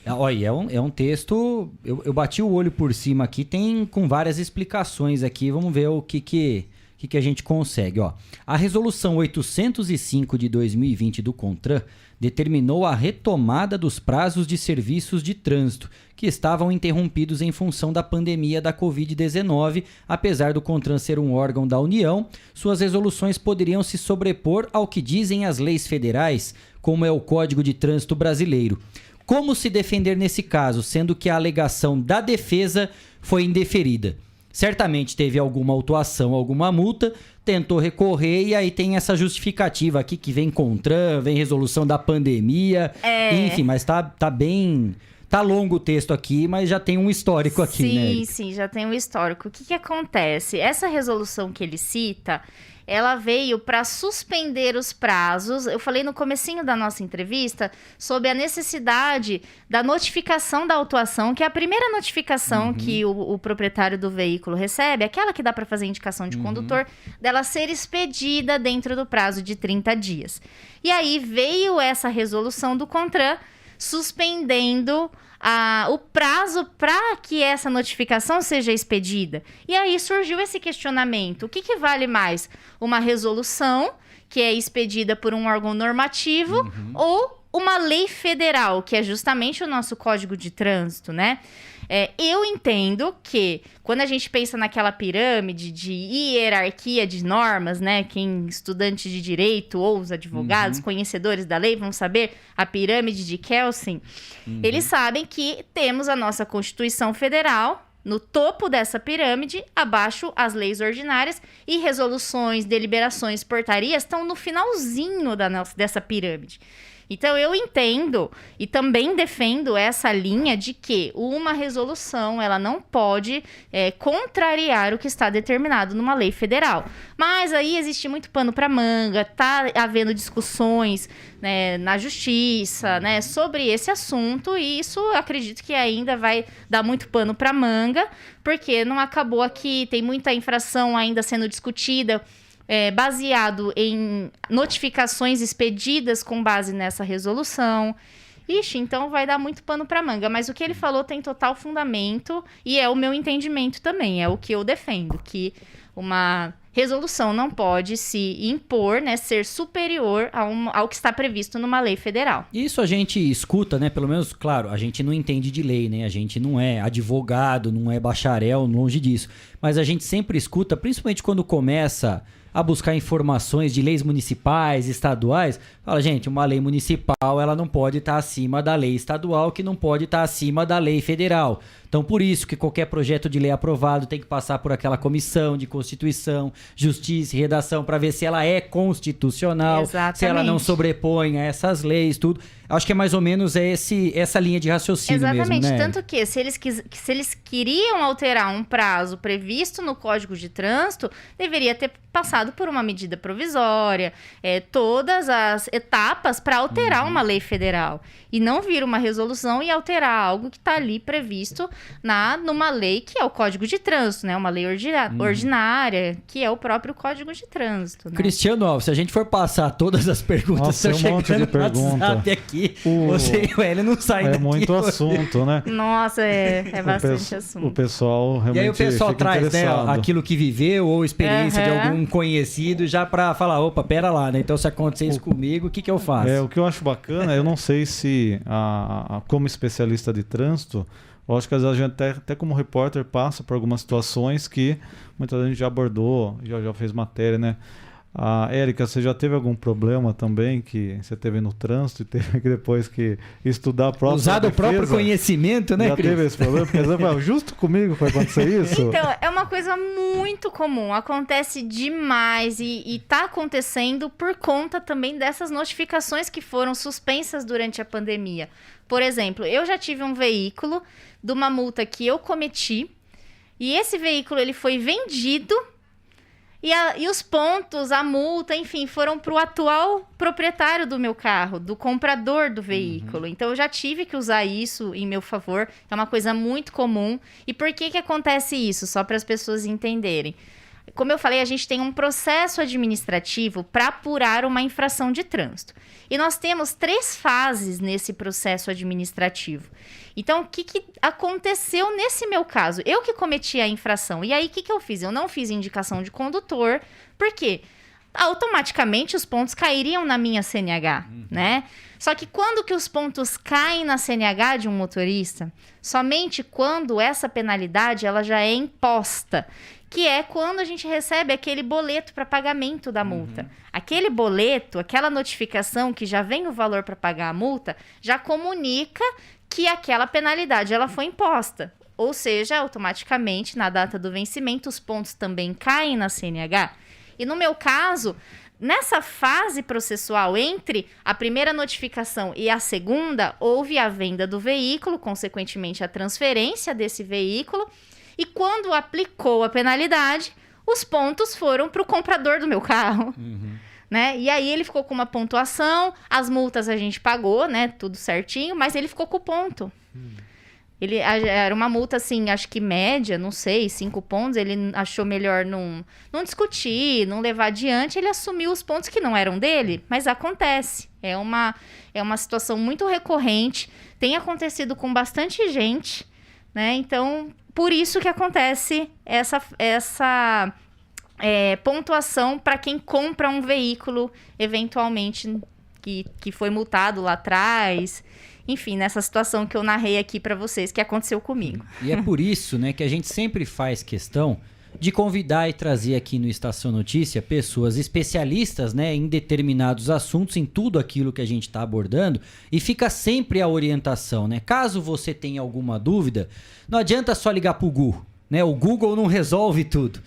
Olha, é um texto, eu bati o olho por cima aqui, tem com várias explicações aqui, vamos ver o que a gente consegue. A resolução 805 de 2020 do CONTRAN determinou a retomada dos prazos de serviços de trânsito que estavam interrompidos em função da pandemia da Covid-19. Apesar do CONTRAN ser um órgão da União, suas resoluções poderiam se sobrepor ao que dizem as leis federais, como é o Código de Trânsito Brasileiro. Como se defender nesse caso, sendo que a alegação da defesa foi indeferida? Certamente teve alguma autuação, alguma multa, tentou recorrer e aí tem essa justificativa aqui que vem CONTRAN, vem resolução da pandemia, enfim, mas tá bem... Tá longo o texto aqui, mas já tem um histórico aqui, né? Sim, já tem um histórico. O que acontece? Essa resolução que ele cita, ela veio para suspender os prazos. Eu falei no comecinho da nossa entrevista sobre a necessidade da notificação da autuação, que é a primeira notificação que o proprietário do veículo recebe, aquela que dá para fazer indicação de condutor, dela ser expedida dentro do prazo de 30 dias. E aí veio essa resolução do CONTRAN suspendendo o prazo para que essa notificação seja expedida. E aí surgiu esse questionamento. O que vale mais? Uma resolução que é expedida por um órgão normativo ou uma lei federal, que é justamente o nosso Código de Trânsito, né? Eu entendo que quando a gente pensa naquela pirâmide de hierarquia de normas, né? Quem estudante de direito ou os advogados, conhecedores da lei, vão saber a pirâmide de Kelsen. Eles sabem que temos a nossa Constituição Federal, no topo dessa pirâmide, abaixo as leis ordinárias, e resoluções, deliberações, portarias estão no finalzinho dessa pirâmide. Então, eu entendo e também defendo essa linha de que uma resolução ela não pode contrariar o que está determinado numa lei federal. Mas aí existe muito pano para manga, tá havendo discussões, né, na justiça, né, sobre esse assunto, e isso eu acredito que ainda vai dar muito pano para manga, porque não acabou aqui, tem muita infração ainda sendo discutida, baseado em notificações expedidas com base nessa resolução. Ixi, então vai dar muito pano para manga. Mas o que ele falou tem total fundamento e é o meu entendimento também, é o que eu defendo, que uma resolução não pode se impor, né, ser superior ao que está previsto numa lei federal. Isso a gente escuta, né? Pelo menos, claro, a gente não entende de lei, né? A gente não é advogado, não é bacharel, longe disso. Mas a gente sempre escuta, principalmente quando começa a buscar informações de leis municipais, estaduais, fala, gente, uma lei municipal ela não pode estar acima da lei estadual, que não pode estar acima da lei federal. Então, por isso que qualquer projeto de lei aprovado tem que passar por aquela comissão de Constituição, Justiça e Redação para ver se ela é constitucional, Exatamente. se ela não sobrepõe a essas leis, tudo. Acho que é mais ou menos essa linha de raciocínio. Exatamente, mesmo, né? Tanto que se eles queriam alterar um prazo previsto no Código de Trânsito, deveria ter passado por uma medida provisória, todas as etapas para alterar uma lei federal. E não vir uma resolução e alterar algo que está ali previsto numa lei que é o Código de Trânsito, né? Uma lei ordinária, que é o próprio Código de Trânsito. Né? Cristiano Alves, se a gente for passar todas as perguntas, nossa, estão chegando no pergunta. WhatsApp aqui, você e ele não sai daqui. É muito assunto, né? Nossa, é bastante assunto. O pessoal realmente E aí o pessoal fica traz, né, interessado. aquilo que viveu ou experiência de algum conhecido já pra falar, opa, pera lá, né? Então se acontecer isso comigo, o que eu faço? O que eu acho bacana, eu não sei se como especialista de trânsito, eu acho que às vezes a gente até como repórter passa por algumas situações que muita gente já abordou, já fez matéria, né? Érica, você já teve algum problema também que você teve no trânsito e teve que depois que estudar a própria Usar o defesa? próprio conhecimento, né, Já Cris? teve esse problema? Porque você fala, justo comigo foi acontecer isso? Então, é uma coisa muito comum, acontece demais e tá acontecendo por conta também dessas notificações que foram suspensas durante a pandemia. Por exemplo, eu já tive um veículo de uma multa que eu cometi e esse veículo ele foi vendido e os pontos, a multa, enfim, foram para o atual proprietário do meu carro, do comprador do veículo. Então, eu já tive que usar isso em meu favor. É uma coisa muito comum. E por que acontece isso? Só para as pessoas entenderem. Como eu falei, a gente tem um processo administrativo para apurar uma infração de trânsito. E nós temos 3 fases nesse processo administrativo. Então, o que aconteceu nesse meu caso? Eu que cometi a infração. E aí, o que eu fiz? Eu não fiz indicação de condutor. Por quê? Automaticamente, os pontos cairiam na minha CNH, né? Só que quando que os pontos caem na CNH de um motorista? Somente quando essa penalidade ela já é imposta. Que é quando a gente recebe aquele boleto para pagamento da multa. Aquele boleto, aquela notificação que já vem o valor para pagar a multa, já comunica que aquela penalidade ela foi imposta. Ou seja, automaticamente, na data do vencimento, os pontos também caem na CNH. E no meu caso, nessa fase processual, entre a primeira notificação e a segunda, houve a venda do veículo, consequentemente a transferência desse veículo. E quando aplicou a penalidade, os pontos foram para o comprador do meu carro. Né? E aí ele ficou com uma pontuação, as multas a gente pagou, né? Tudo certinho, mas ele ficou com o ponto. Ele era uma multa, assim, acho que média, não sei, 5 pontos. Ele achou melhor não discutir, não levar adiante. Ele assumiu os pontos que não eram dele, mas acontece. É uma situação muito recorrente. Tem acontecido com bastante gente, né? Então, por isso que acontece essa pontuação para quem compra um veículo, eventualmente, que foi multado lá atrás. Enfim, nessa situação que eu narrei aqui para vocês, que aconteceu comigo. E é por isso, né, que a gente sempre faz questão de convidar e trazer aqui no Estação Notícia pessoas especialistas, né, em determinados assuntos, em tudo aquilo que a gente está abordando, e fica sempre a orientação, né? Caso você tenha alguma dúvida, não adianta só ligar para o Google, né? O Google não resolve tudo.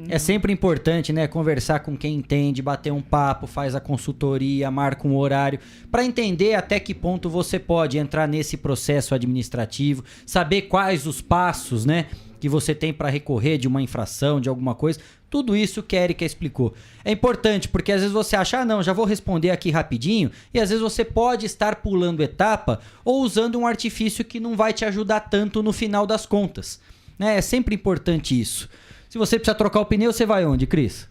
É sempre importante, né, conversar com quem entende, bater um papo, faz a consultoria, marca um horário, para entender até que ponto você pode entrar nesse processo administrativo, saber quais os passos, né, que você tem para recorrer de uma infração, de alguma coisa. Tudo isso que a Erika explicou. É importante porque às vezes você acha, não, já vou responder aqui rapidinho, e às vezes você pode estar pulando etapa ou usando um artifício que não vai te ajudar tanto no final das contas, né? É sempre importante isso. Se você precisa trocar o pneu, você vai onde, Cris?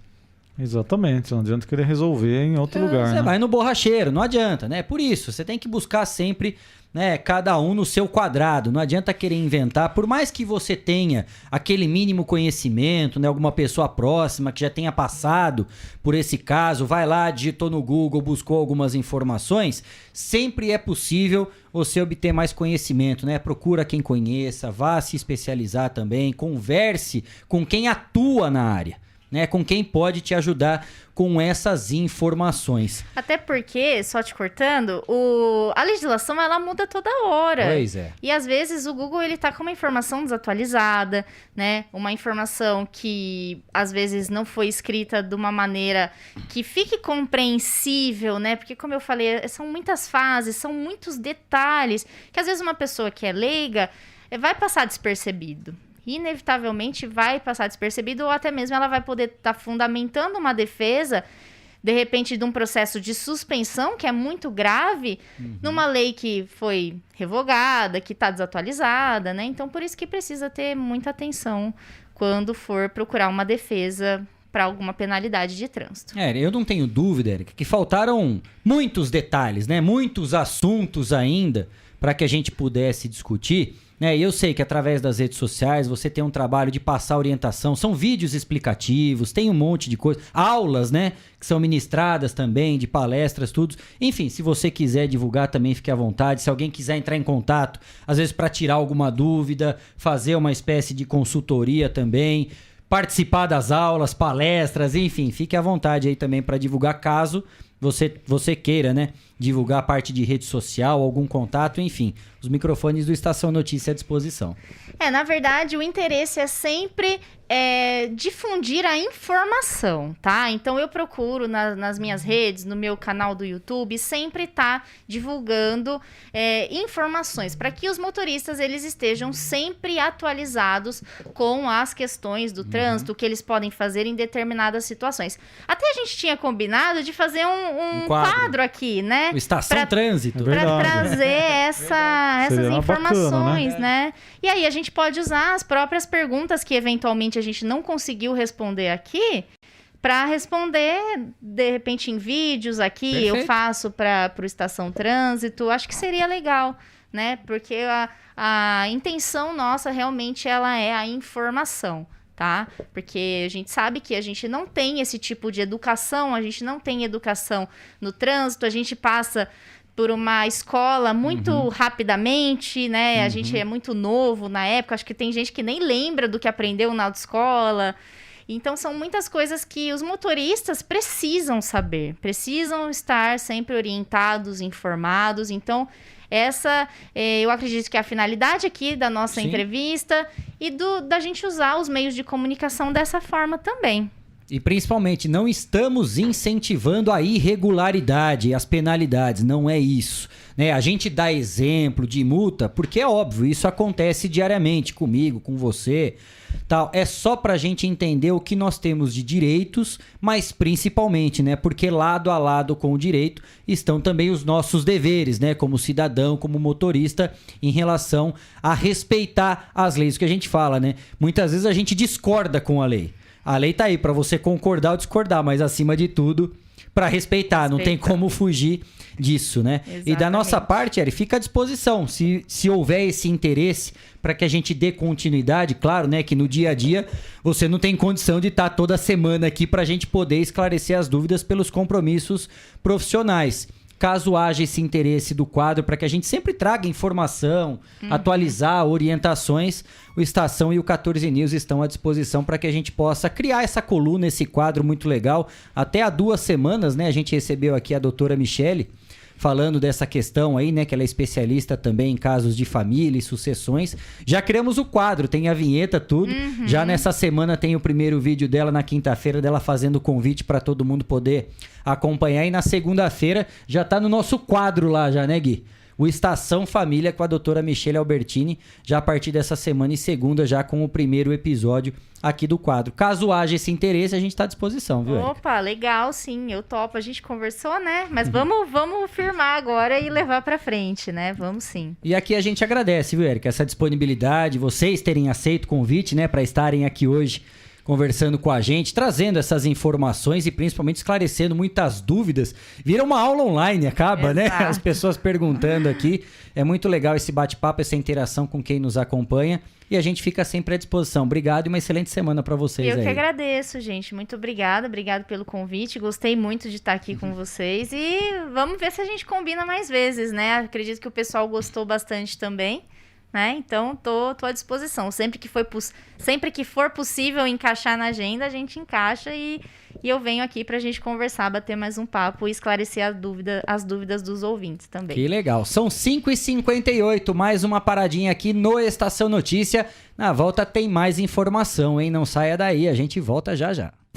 Exatamente, não adianta querer resolver em outro lugar. Você né? vai no borracheiro, não adianta, né? Por isso, você tem que buscar sempre, né, cada um no seu quadrado. Não adianta querer inventar, por mais que você tenha aquele mínimo conhecimento, né, alguma pessoa próxima que já tenha passado por esse caso, vai lá, digitou no Google, buscou algumas informações, sempre é possível você obter mais conhecimento, né? Procura quem conheça, vá se especializar também, converse com quem atua na área, né? Com quem pode te ajudar com essas informações. Até porque, só te cortando, a legislação ela muda toda hora. Pois é. E às vezes o Google ele tá com uma informação desatualizada, né? Uma informação que às vezes não foi escrita de uma maneira que fique compreensível, né? Porque como eu falei, são muitas fases, são muitos detalhes que às vezes uma pessoa que é leiga vai passar despercebido. Inevitavelmente vai passar despercebido, ou até mesmo ela vai poder estar fundamentando uma defesa, de repente, de um processo de suspensão, que é muito grave, numa lei que foi revogada, que está desatualizada, né? Então, por isso que precisa ter muita atenção quando for procurar uma defesa para alguma penalidade de trânsito. Eu não tenho dúvida, Erika, que faltaram muitos detalhes, né? Muitos assuntos ainda para que a gente pudesse discutir. E eu sei que através das redes sociais você tem um trabalho de passar orientação, são vídeos explicativos, tem um monte de coisa, aulas, né, que são ministradas também, de palestras, tudo. Enfim, se você quiser divulgar também, fique à vontade. Se alguém quiser entrar em contato, às vezes para tirar alguma dúvida, fazer uma espécie de consultoria também, participar das aulas, palestras, enfim, fique à vontade aí também para divulgar, caso você queira, né, divulgar a parte de rede social, algum contato, enfim, os microfones do Estação Notícia à disposição. Na verdade, o interesse é sempre difundir a informação, tá? Então, eu procuro nas minhas redes, no meu canal do YouTube, sempre estar divulgando informações para que os motoristas eles estejam sempre atualizados com as questões do trânsito, o que eles podem fazer em determinadas situações. Até a gente tinha combinado de fazer um quadro aqui, né? O Estação Trânsito. Para trazer essas informações, bacana, né? E aí a gente pode usar as próprias perguntas que eventualmente a gente não conseguiu responder aqui para responder, de repente, em vídeos aqui. Perfeito. Eu faço para o Estação Trânsito. Acho que seria legal, né? Porque a intenção nossa realmente ela é a informação. Tá? Porque a gente sabe que a gente não tem esse tipo de educação, a gente não tem educação no trânsito, a gente passa por uma escola muito rapidamente, né? A gente é muito novo na época, acho que tem gente que nem lembra do que aprendeu na autoescola. Então, são muitas coisas que os motoristas precisam saber, precisam estar sempre orientados, informados. Então, eu acredito que é a finalidade aqui da nossa entrevista e da gente usar os meios de comunicação dessa forma também. E principalmente, não estamos incentivando a irregularidade e as penalidades, não é isso. Né? A gente dá exemplo de multa porque é óbvio, isso acontece diariamente comigo, com você. Tal. É só pra gente entender o que nós temos de direitos, mas principalmente, né? Porque lado a lado com o direito estão também os nossos deveres, né? Como cidadão, como motorista, em relação a respeitar as leis, que a gente fala, né? Muitas vezes a gente discorda com a lei. A lei tá aí pra você concordar ou discordar, mas acima de tudo, pra respeitar. Não tem como fugir disso, né? Exatamente. E da nossa parte, Eri, fica à disposição. Se houver esse interesse para que a gente dê continuidade, claro, né? Que no dia a dia você não tem condição de estar toda semana aqui para a gente poder esclarecer as dúvidas pelos compromissos profissionais. Caso haja esse interesse do quadro, para que a gente sempre traga informação, atualizar, orientações, o Estação e o 14 News estão à disposição para que a gente possa criar essa coluna, esse quadro muito legal. Até há 2 semanas, né, a gente recebeu aqui a doutora Michele, falando dessa questão aí, né, que ela é especialista também em casos de família e sucessões. Já criamos o quadro, tem a vinheta, tudo. Já nessa semana tem o primeiro vídeo dela, na quinta-feira, dela fazendo o convite para todo mundo poder acompanhar. E na segunda-feira já tá no nosso quadro lá já, né, Gui? O Estação Família com a doutora Michele Albertini, já a partir dessa semana e segunda, já com o primeiro episódio aqui do quadro. Caso haja esse interesse, a gente está à disposição, viu, Érica? Opa, legal, sim, eu topo. A gente conversou, né? Mas vamos firmar agora e levar pra frente, né? Vamos sim. E aqui a gente agradece, viu, Érica, essa disponibilidade, vocês terem aceito o convite, né, para estarem aqui hoje conversando com a gente, trazendo essas informações e principalmente esclarecendo muitas dúvidas. Vira uma aula online, acaba, né? As pessoas perguntando aqui. É muito legal esse bate-papo, essa interação com quem nos acompanha. E a gente fica sempre à disposição. Obrigado e uma excelente semana para vocês aí. Eu que agradeço, gente. Muito obrigada. Obrigado pelo convite. Gostei muito de estar aqui com vocês. E vamos ver se a gente combina mais vezes, né? Acredito que o pessoal gostou bastante também. Né? Então, tô à disposição. Sempre que for possível encaixar na agenda, a gente encaixa e eu venho aqui pra gente conversar, bater mais um papo e esclarecer as dúvidas dos ouvintes também. Que legal. São 5h58, mais uma paradinha aqui no Estação Notícia. Na volta tem mais informação, hein? Não saia daí, a gente volta já já.